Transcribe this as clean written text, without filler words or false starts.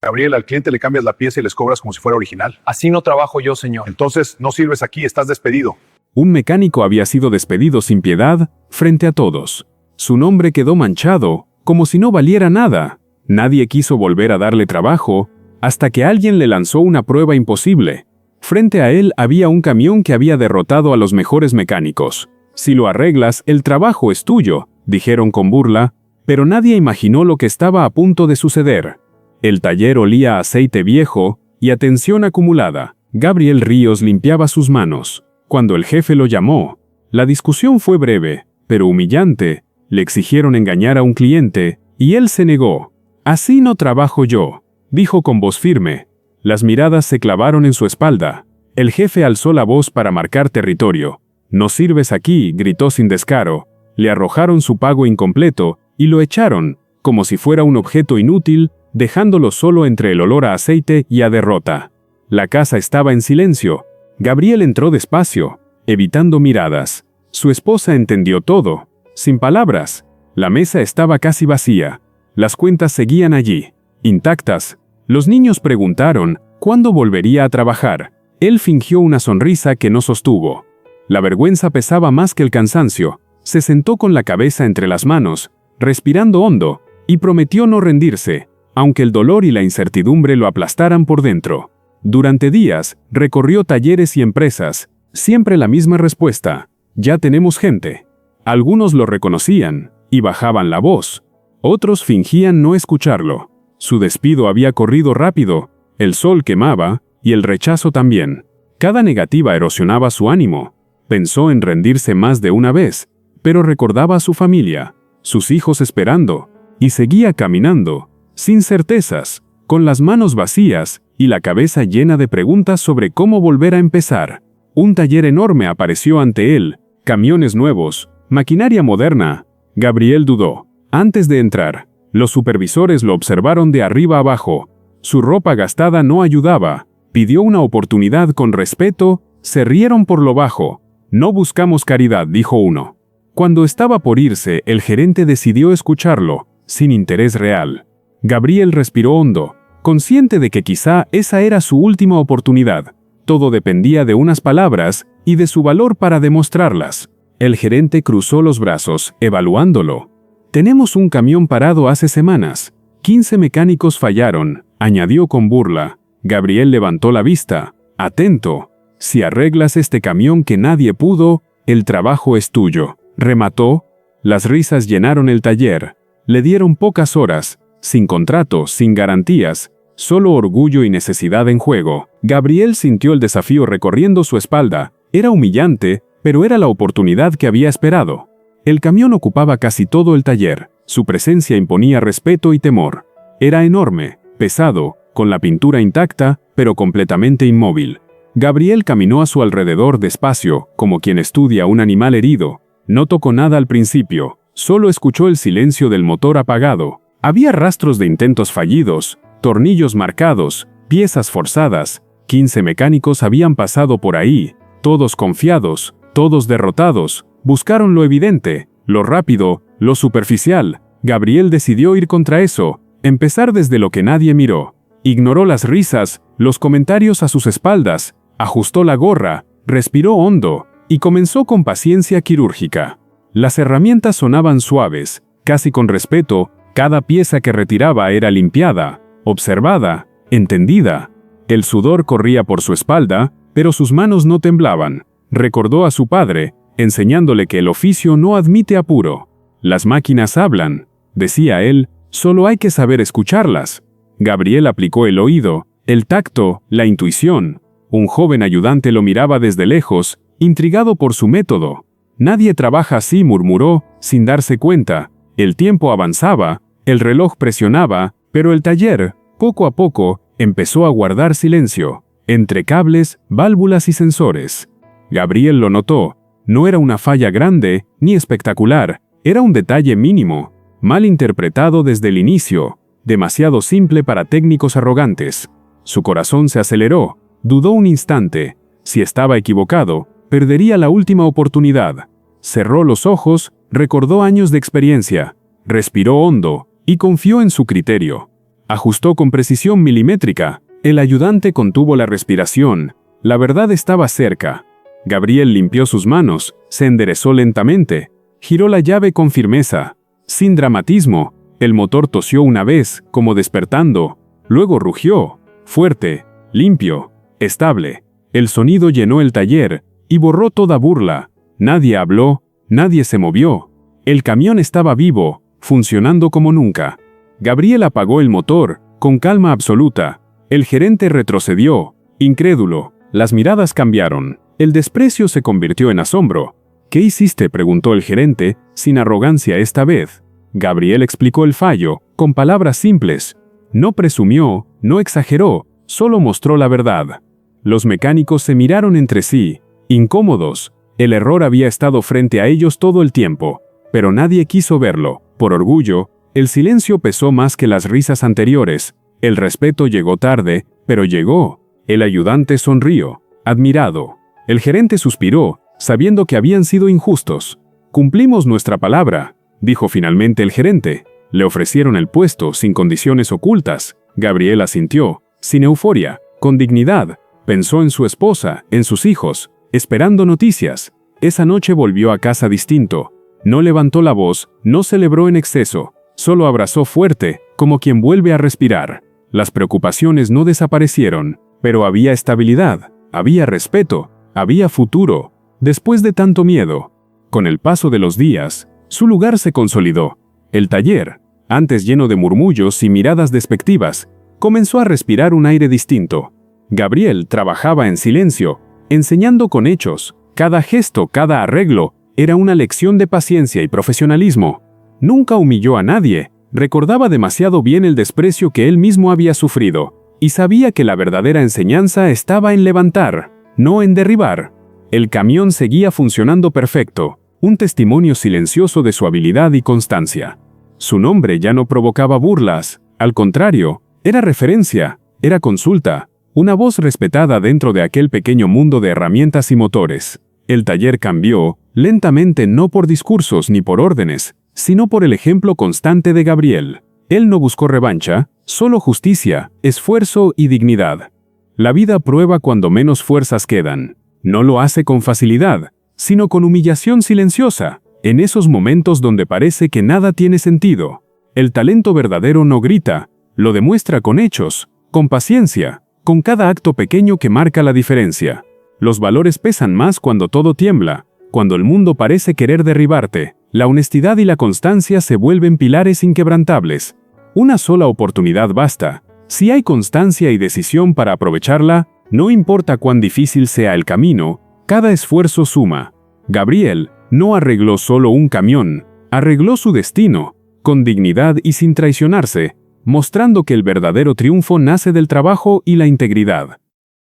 Gabriel, al cliente le cambias la pieza y les cobras como si fuera original. Así no trabajo yo, señor. Entonces, no sirves aquí, estás despedido. Un mecánico había sido despedido sin piedad frente a todos. Su nombre quedó manchado, como si no valiera nada. Nadie quiso volver a darle trabajo, hasta que alguien le lanzó una prueba imposible. Frente a él había un camión que había derrotado a los mejores mecánicos. Si lo arreglas, el trabajo es tuyo, dijeron con burla, pero nadie imaginó lo que estaba a punto de suceder. El taller olía a aceite viejo y a tensión acumulada. Gabriel Ríos limpiaba sus manos. Cuando el jefe lo llamó, la discusión fue breve, pero humillante. Le exigieron engañar a un cliente, y él se negó. «Así no trabajo yo», dijo con voz firme. Las miradas se clavaron en su espalda. El jefe alzó la voz para marcar territorio. «No sirves aquí», gritó sin descaro. Le arrojaron su pago incompleto y lo echaron, como si fuera un objeto inútil, dejándolo solo entre el olor a aceite y a derrota. La casa estaba en silencio. Gabriel entró despacio, evitando miradas. Su esposa entendió todo, sin palabras. La mesa estaba casi vacía. Las cuentas seguían allí, intactas. Los niños preguntaron cuándo volvería a trabajar. Él fingió una sonrisa que no sostuvo. La vergüenza pesaba más que el cansancio. Se sentó con la cabeza entre las manos, respirando hondo, y prometió no rendirse, aunque el dolor y la incertidumbre lo aplastaran por dentro. Durante días, recorrió talleres y empresas, siempre la misma respuesta: «Ya tenemos gente». Algunos lo reconocían, y bajaban la voz. Otros fingían no escucharlo. Su despido había corrido rápido, el sol quemaba, y el rechazo también. Cada negativa erosionaba su ánimo. Pensó en rendirse más de una vez, pero recordaba a su familia, sus hijos esperando, y seguía caminando, sin certezas, con las manos vacías y la cabeza llena de preguntas sobre cómo volver a empezar. Un taller enorme apareció ante él, camiones nuevos, maquinaria moderna. Gabriel dudó. Antes de entrar, los supervisores lo observaron de arriba abajo. Su ropa gastada no ayudaba. Pidió una oportunidad con respeto, se rieron por lo bajo. «No buscamos caridad», dijo uno. Cuando estaba por irse, el gerente decidió escucharlo, sin interés real. Gabriel respiró hondo, consciente de que quizá esa era su última oportunidad. Todo dependía de unas palabras y de su valor para demostrarlas. El gerente cruzó los brazos, evaluándolo. «Tenemos un camión parado hace semanas. 15 mecánicos fallaron», añadió con burla. Gabriel levantó la vista, atento. «Si arreglas este camión que nadie pudo, el trabajo es tuyo», remató. Las risas llenaron el taller. Le dieron pocas horas, sin contrato, sin garantías, solo orgullo y necesidad en juego. Gabriel sintió el desafío recorriendo su espalda. Era humillante, pero era la oportunidad que había esperado. El camión ocupaba casi todo el taller. Su presencia imponía respeto y temor. Era enorme, pesado, con la pintura intacta, pero completamente inmóvil. Gabriel caminó a su alrededor despacio, como quien estudia un animal herido. No tocó nada al principio, solo escuchó el silencio del motor apagado. Había rastros de intentos fallidos, tornillos marcados, piezas forzadas. 15 mecánicos habían pasado por ahí, todos confiados, todos derrotados. Buscaron lo evidente, lo rápido, lo superficial. Gabriel decidió ir contra eso, empezar desde lo que nadie miró. Ignoró las risas, los comentarios a sus espaldas, ajustó la gorra, respiró hondo, y comenzó con paciencia quirúrgica. Las herramientas sonaban suaves, casi con respeto. Cada pieza que retiraba era limpiada, observada, entendida. El sudor corría por su espalda, pero sus manos no temblaban. Recordó a su padre, enseñándole que el oficio no admite apuro. «Las máquinas hablan», decía él, «solo hay que saber escucharlas». Gabriel aplicó el oído, el tacto, la intuición. Un joven ayudante lo miraba desde lejos, intrigado por su método. «Nadie trabaja así», murmuró, sin darse cuenta. El tiempo avanzaba, el reloj presionaba, pero el taller, poco a poco, empezó a guardar silencio, entre cables, válvulas y sensores. Gabriel lo notó. No era una falla grande, ni espectacular, era un detalle mínimo, mal interpretado desde el inicio, demasiado simple para técnicos arrogantes. Su corazón se aceleró, dudó un instante. Si estaba equivocado, perdería la última oportunidad. Cerró los ojos, recordó años de experiencia, respiró hondo y confió en su criterio. Ajustó con precisión milimétrica. El ayudante contuvo la respiración. La verdad estaba cerca. Gabriel limpió sus manos, se enderezó lentamente, giró la llave con firmeza. Sin dramatismo, el motor tosió una vez, como despertando. Luego rugió, fuerte, limpio, estable. El sonido llenó el taller y borró toda burla. Nadie habló, nadie se movió. El camión estaba vivo, funcionando como nunca. Gabriel apagó el motor, con calma absoluta. El gerente retrocedió, incrédulo. Las miradas cambiaron. El desprecio se convirtió en asombro. ¿Qué hiciste?, preguntó el gerente, sin arrogancia esta vez. Gabriel explicó el fallo, con palabras simples. No presumió, no exageró, solo mostró la verdad. Los mecánicos se miraron entre sí, incómodos. El error había estado frente a ellos todo el tiempo, pero nadie quiso verlo. Por orgullo, el silencio pesó más que las risas anteriores. El respeto llegó tarde, pero llegó. El ayudante sonrió, admirado. El gerente suspiró, sabiendo que habían sido injustos. Cumplimos nuestra palabra, dijo finalmente el gerente. Le ofrecieron el puesto sin condiciones ocultas. Gabriel asintió, sin euforia, con dignidad. Pensó en su esposa, en sus hijos, esperando noticias. Esa noche volvió a casa distinto. No levantó la voz, no celebró en exceso, solo abrazó fuerte, como quien vuelve a respirar. Las preocupaciones no desaparecieron, pero había estabilidad, había respeto, había futuro. Después de tanto miedo, con el paso de los días, su lugar se consolidó. El taller, antes lleno de murmullos y miradas despectivas, comenzó a respirar un aire distinto. Gabriel trabajaba en silencio, enseñando con hechos. Cada gesto, cada arreglo, era una lección de paciencia y profesionalismo. Nunca humilló a nadie, recordaba demasiado bien el desprecio que él mismo había sufrido, y sabía que la verdadera enseñanza estaba en levantar, no en derribar. El camión seguía funcionando perfecto, un testimonio silencioso de su habilidad y constancia. Su nombre ya no provocaba burlas, al contrario, era referencia, era consulta, una voz respetada dentro de aquel pequeño mundo de herramientas y motores. El taller cambió, lentamente, no por discursos ni por órdenes, sino por el ejemplo constante de Gabriel. Él no buscó revancha, solo justicia, esfuerzo y dignidad. La vida prueba cuando menos fuerzas quedan. No lo hace con facilidad, sino con humillación silenciosa, en esos momentos donde parece que nada tiene sentido. El talento verdadero no grita, lo demuestra con hechos, con paciencia, con cada acto pequeño que marca la diferencia. Los valores pesan más cuando todo tiembla, cuando el mundo parece querer derribarte. La honestidad y la constancia se vuelven pilares inquebrantables. Una sola oportunidad basta. Si hay constancia y decisión para aprovecharla, no importa cuán difícil sea el camino, cada esfuerzo suma. Gabriel no arregló solo un camión, arregló su destino, con dignidad y sin traicionarse, mostrando que el verdadero triunfo nace del trabajo y la integridad.